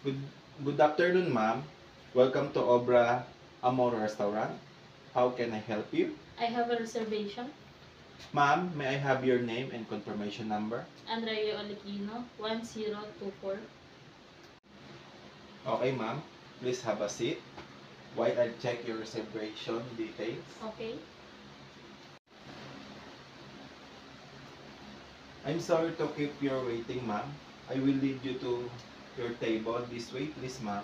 Good, good afternoon, ma'am. Welcome to Obra Amor Restaurant. How can I help you? I have a reservation. Ma'am, may I have your name and confirmation number? Andrea Oligino, 1024. Okay, ma'am. Please have a seat while I check your reservation details. Okay. I'm sorry to keep you waiting, ma'am. I will lead you to your table this way, please, ma'am.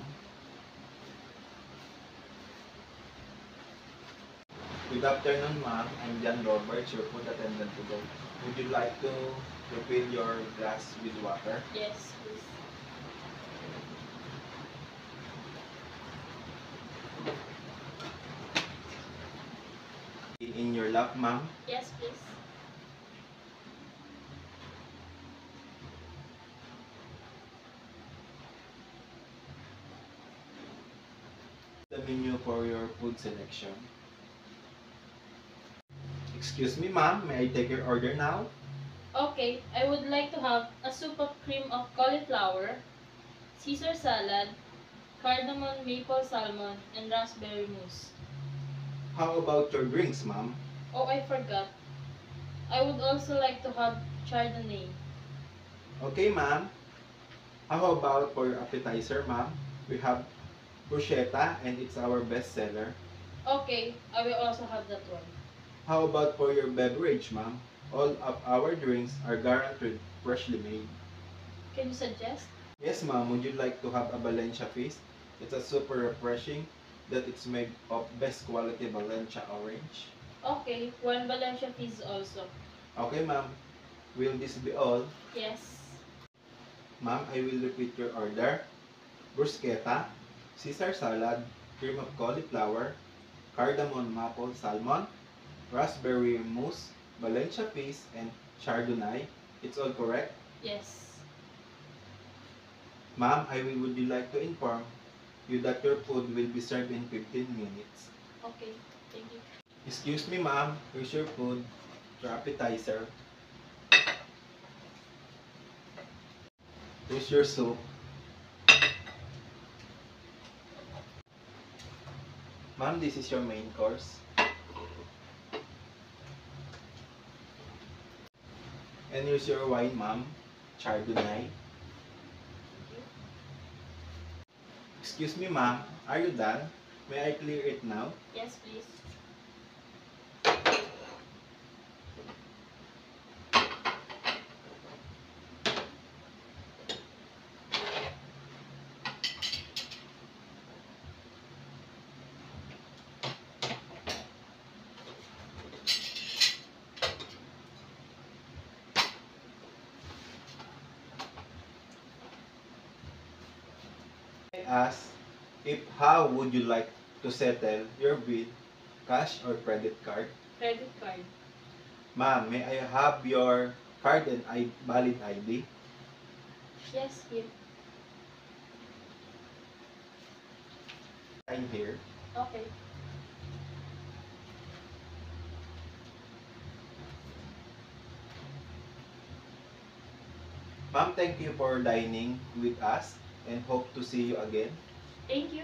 Good afternoon, ma'am. I'm John Roberts, your food attendant today. Would you like to refill your glass with water? Yes, please. In your lap, ma'am. Yes, please. The menu for your food selection. Excuse me, ma'am. May I take your order now? Okay, I would like to have a soup of cream of cauliflower, Caesar salad, cardamom maple salmon, and raspberry mousse. How about your drinks, ma'am? Oh, I forgot. I would also like to have Chardonnay. Okay, ma'am. How about for your appetizer, ma'am? We have bruschetta and it's our best seller. Okay, I will also have that one. How about for your beverage, ma'am? All of our drinks are guaranteed freshly made. Can you suggest? Yes, ma'am. Would you like to have a Valencia feast? It's a super refreshing that it's made of best quality Valencia orange. Okay, one Valencia fizz also. Okay, ma'am. Will this be all? Yes. Ma'am, I will repeat your order. Bruschetta, Caesar salad, cream of cauliflower, cardamom maple salmon, raspberry mousse, Valencia feast, and Chardonnay. It's all correct? Yes. Ma'am, would you like to inform you that your food will be served in 15 minutes. Okay, thank you. Excuse me, ma'am. Here's your food, your appetizer. Here's your soup. Ma'am, this is your main course. And here's your wine, ma'am. Chardonnay. Excuse me, ma'am. Are you done? May I clear it now? Yes, please. I ask if how would you like to settle your bill, cash or credit card? Credit card. Ma'am, may I have your card and valid ID? Yes, here. I'm here. Okay. Ma'am, thank you for dining with us and hope to see you again. Thank you.